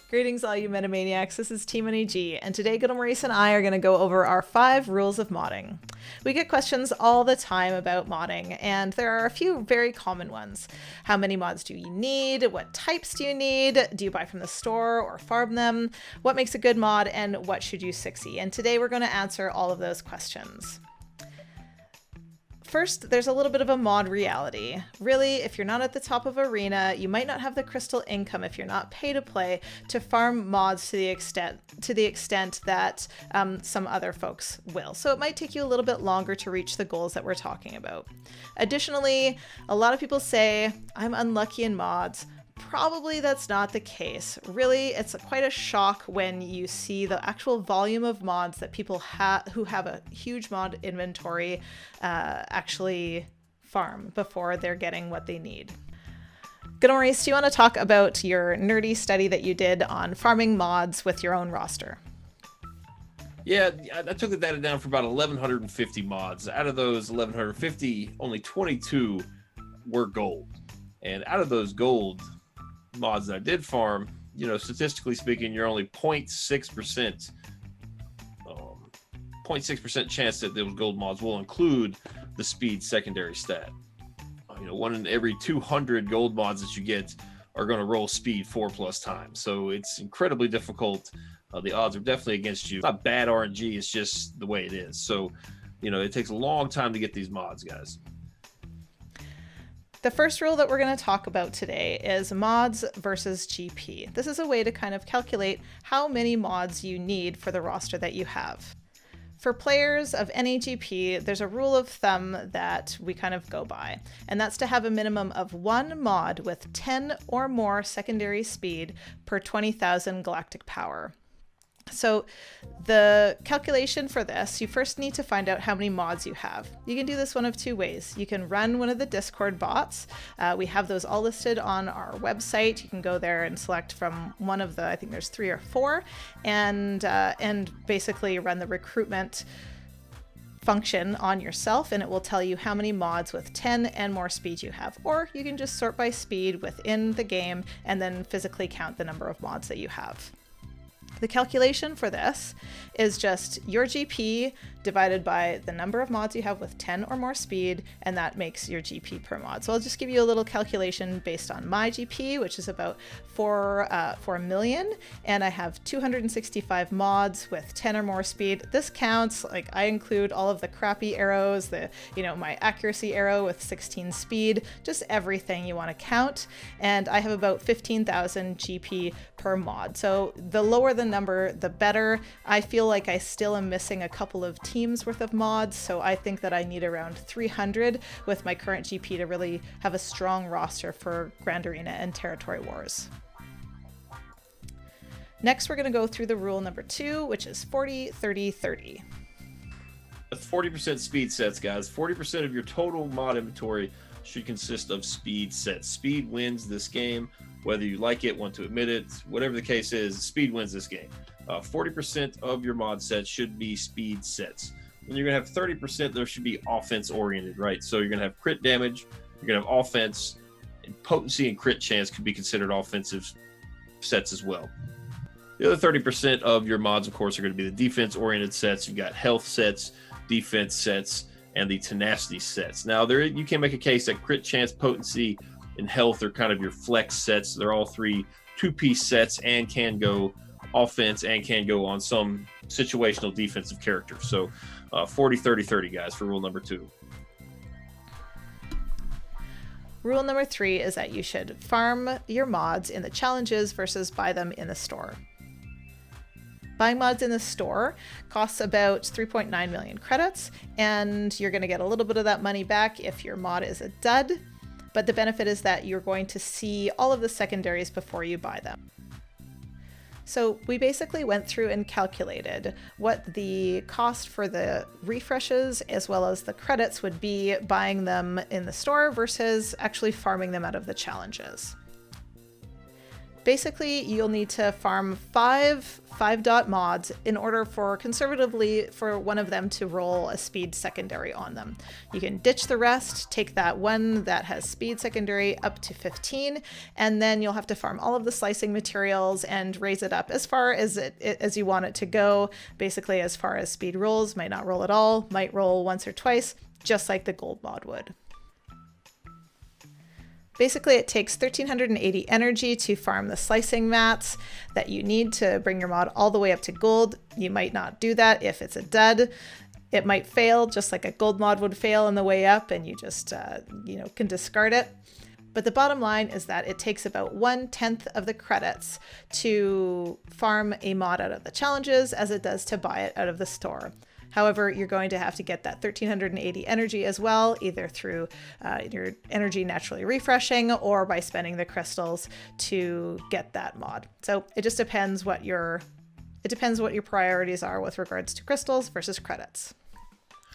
Greetings, all you Metamaniacs. This is TMoney G, and today GoodOl'Maurice and I are going to go over our 5 rules of modding. We get questions all the time about modding, and there are a few very common ones. How many mods do you need? What types do you need? Do you buy from the store or farm them? What makes a good mod, and what should you 6e? And today we're going to answer all of those questions. First, there's a little bit of a mod reality. Really, if you're not at the top of arena, you might not have the crystal income if you're not pay to play to farm mods to the extent that some other folks will. So it might take you a little bit longer to reach the goals that we're talking about. Additionally, a lot of people say, I'm unlucky in mods. Probably that's not the case. Really, it's quite a shock when you see the actual volume of mods that people who have a huge mod inventory actually farm before they're getting what they need. GoodOl'Maurice, do you want to talk about your nerdy study that you did on farming mods with your own roster? Yeah, I took the data down for about 1,150 mods. Out of those 1,150, only 22 were gold. And out of those gold mods that I did farm, you know, statistically speaking, you're only 0.6% chance that those gold mods will include the speed secondary stat. You know, 1 in every 200 gold mods that you get are going to roll speed 4+ times. So it's incredibly difficult. The odds are definitely against you. It's not bad RNG, it's just the way it is. So, you know, it takes a long time to get these mods, guys. The first rule that we're going to talk about today is mods versus GP. This is a way to kind of calculate how many mods you need for the roster that you have. For players of any GP, there's a rule of thumb that we kind of go by, and that's to have a minimum of 1 mod with 10 or more secondary speed per 20,000 galactic power. So the calculation for this, you first need to find out how many mods you have. You can do this one of 2 ways. You can run one of the Discord bots. We have those all listed on our website. You can go there and select from one of the, I think there's 3 or 4, and basically run the recruitment function on yourself, and it will tell you how many mods with 10 and more speed you have. Or you can just sort by speed within the game and then physically count the number of mods that you have. The calculation for this is just your GP divided by the number of mods you have with 10 or more speed, and that makes your GP per mod. So I'll just give you a little calculation based on my GP, which is about 4 million, and I have 265 mods with 10 or more speed. This counts, like I include all of the crappy arrows, my accuracy arrow with 16 speed, just everything you want to count, and I have about 15,000 GP per mod. So the lower the number, the better. I feel like I still am missing a couple of teams worth of mods, so I think that I need around 300 with my current GP to really have a strong roster for Grand Arena and Territory Wars. Next, we're going to go through the rule number 2, which is 40, 30, 30. That's 40% speed sets, guys. 40% of your total mod inventory should consist of speed sets. Speed wins this game, whether you like it, want to admit it, whatever the case is, speed wins this game. 40% of your mod sets should be speed sets. And you're going to have 30% that should be offense oriented, right? So you're going to have crit damage, you're going to have offense, and potency and crit chance could be considered offensive sets as well. The other 30% of your mods, of course, are going to be the defense oriented sets. You've got health sets, defense sets, and the tenacity sets. Now, you can make a case that crit chance, potency, and health are kind of your flex sets. They're all 3 2-piece sets and can go offense and can go on some situational defensive characters. So 40, 30, 30, guys, for rule number 2. Rule number 3 is that you should farm your mods in the challenges versus buy them in the store. Buying mods in the store costs about 3.9 million credits, and you're going to get a little bit of that money back if your mod is a dud, but the benefit is that you're going to see all of the secondaries before you buy them. So we basically went through and calculated what the cost for the refreshes as well as the credits would be buying them in the store versus actually farming them out of the challenges. Basically, you'll need to farm five 5-dot mods in order for conservatively for one of them to roll a speed secondary on them. You can ditch the rest, take that one that has speed secondary up to 15, and then you'll have to farm all of the slicing materials and raise it up as far as as you want it to go. Basically, as far as speed rolls, might not roll at all, might roll once or twice, just like the gold mod would. Basically, it takes 1380 energy to farm the slicing mats that you need to bring your mod all the way up to gold. You might not do that if it's a dud. It might fail, just like a gold mod would fail on the way up, and you just can discard it. But the bottom line is that it takes about 1/10 of the credits to farm a mod out of the challenges as it does to buy it out of the store. However, you're going to have to get that 1380 energy as well, either through your energy naturally refreshing or by spending the crystals to get that mod. So it just depends what your priorities are with regards to crystals versus credits.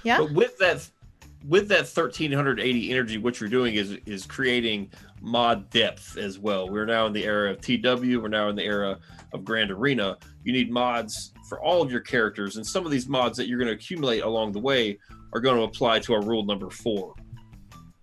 Yeah. But with that 1380 energy, what you're doing is creating mod depth as well. We're now in the era of TW. We're now in the era of Grand Arena. You need mods for all of your characters, and some of these mods that you're going to accumulate along the way are going to apply to our rule number 4.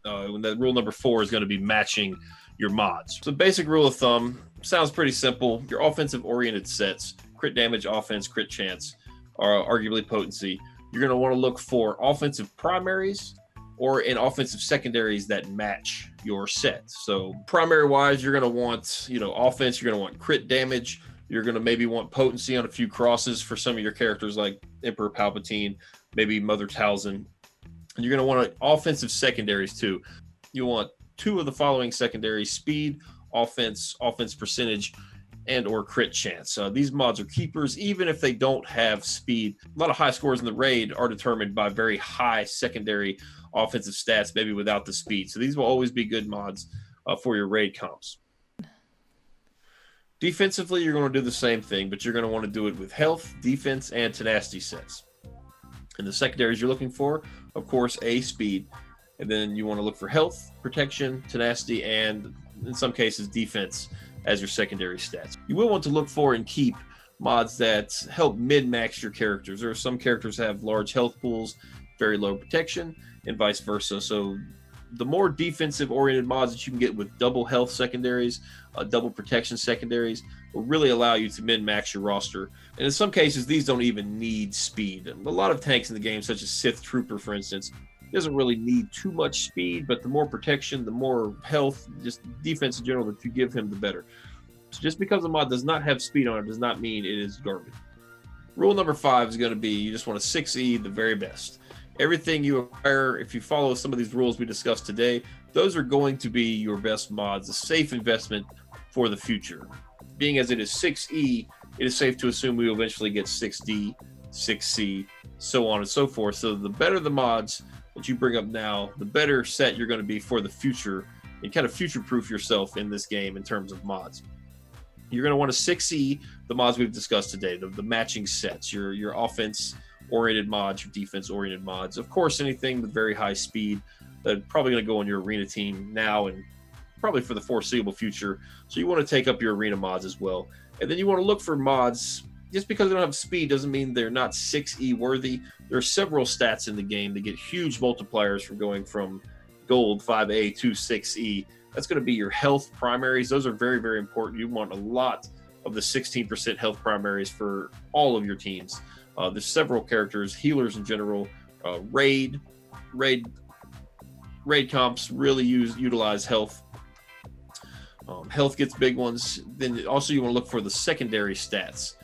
When that rule number 4 is going to be matching your mods. So basic rule of thumb sounds pretty simple. Your offensive oriented sets, crit damage, offense, crit chance, or arguably potency. You're going to want to look for offensive primaries or in offensive secondaries that match your set. So primary wise, you're going to want, offense, you're going to want crit damage. You're going to maybe want potency on a few crosses for some of your characters like Emperor Palpatine, maybe Mother Talzin. And you're going to want offensive secondaries too. You want 2 of the following secondaries: speed, offense percentage, and or crit chance. These mods are keepers even if they don't have speed. A lot of high scores in the raid are determined by very high secondary offensive stats, maybe without the speed. So these will always be good mods for your raid comps. Defensively, you're going to do the same thing, but you're going to want to do it with health, defense, and tenacity sets. And the secondaries you're looking for, of course, speed. And then you want to look for health, protection, tenacity, and in some cases, defense as your secondary stats. You will want to look for and keep mods that help min-max your characters. There are some characters have large health pools, very low protection, and vice versa. So the more defensive oriented mods that you can get with double health secondaries, double protection secondaries, will really allow you to min-max your roster. And in some cases, these don't even need speed. A lot of tanks in the game, such as Sith Trooper, for instance, doesn't really need too much speed, but the more protection, the more health, just defense in general that you give him, the better. So just because a mod does not have speed on it does not mean it is garbage. Rule number 5 is going to be you just want to 6E the very best. Everything you acquire, if you follow some of these rules we discussed today, those are going to be your best mods, a safe investment for the future. Being as it is 6E, it is safe to assume we will eventually get 6D, 6C, so on and so forth. So the better the mods that you bring up now, the better set you're going to be for the future and kind of future-proof yourself in this game in terms of mods. You're going to want to 6E the mods we've discussed today, the matching sets, your offense-oriented mods, your defense-oriented mods. Of course, anything with very high speed that's probably going to go on your arena team now and probably for the foreseeable future. So you want to take up your arena mods as well. And then you want to look for mods. Just because they don't have speed doesn't mean they're not 6E worthy. There are several stats in the game that get huge multipliers from going from gold 5A to 6E. That's going to be your health primaries. Those are very, very important. You want a lot of the 16% health primaries for all of your teams. There's several characters, healers in general, raid comps really utilize health. Health gets big ones. Then also you want to look for the secondary stats.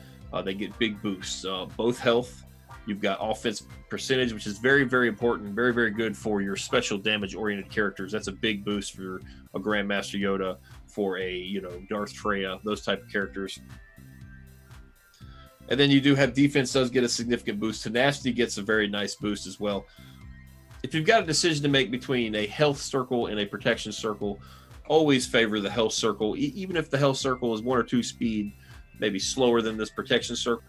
They get big boosts. Both health, you've got offense percentage, which is very, very important, very, very good for your special damage-oriented characters. That's a big boost for a Grandmaster Yoda, for a Darth Freya, those type of characters. And then you do have defense does get a significant boost. Tenacity gets a very nice boost as well. If you've got a decision to make between a health circle and a protection circle, always favor the health circle, even if the health circle is 1 or 2 speed, maybe slower than this protection circle.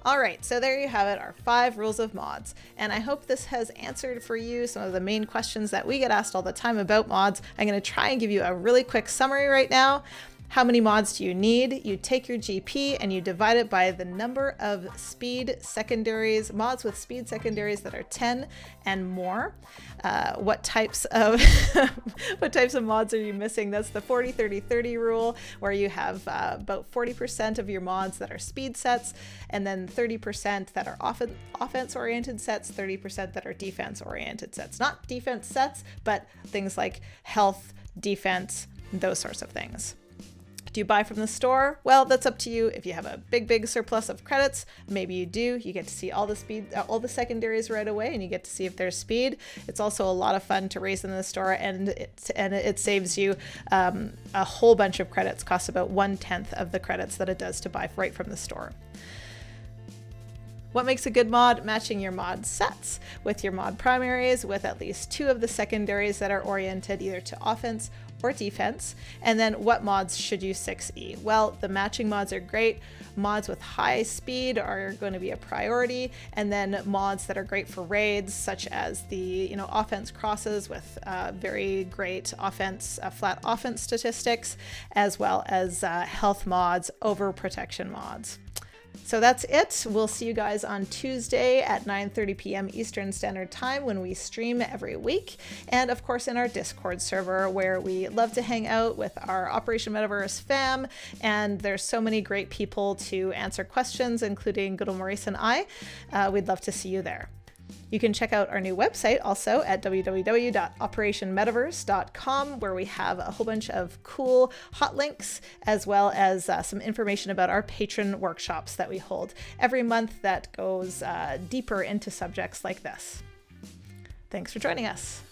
All right, so there you have it, our 5 rules of mods. And I hope this has answered for you some of the main questions that we get asked all the time about mods. I'm going to try and give you a really quick summary right now. How many mods do you need? You take your GP and you divide it by the number of speed secondaries, mods with speed secondaries that are 10 and more. What types of what types of mods are you missing? That's the 40-30-30 rule, where you have about 40% of your mods that are speed sets, and then 30% that are offense-oriented sets, 30% that are defense-oriented sets. Not defense sets, but things like health, defense, those sorts of things. Do you buy from the store? Well, that's up to you. If you have a big surplus of credits, maybe you do. You get to see all the speed, all the secondaries right away, and you get to see if there's speed. It's also a lot of fun to race in the store, and it saves you a whole bunch of credits. Costs about 1/10 of the credits that it does to buy right from the store. What makes a good mod? Matching your mod sets with your mod primaries, with at least 2 of the secondaries that are oriented either to offense or defense. And then what mods should you 6E? Well, the matching mods are great. Mods with high speed are going to be a priority, and then mods that are great for raids, such as the offense crosses with very great offense, flat offense statistics, as well as health mods, overprotection mods. So that's it. We'll see you guys on Tuesday at 9:30 p.m. Eastern Standard Time, when we stream every week. And of course in our Discord server, where we love to hang out with our Operation Metaverse fam. And there's so many great people to answer questions, including GoodOl'Maurice and I. We'd love to see you there. You can check out our new website also at www.operationmetaverse.com, where we have a whole bunch of cool hot links, as well as some information about our patron workshops that we hold every month that goes deeper into subjects like this. Thanks for joining us.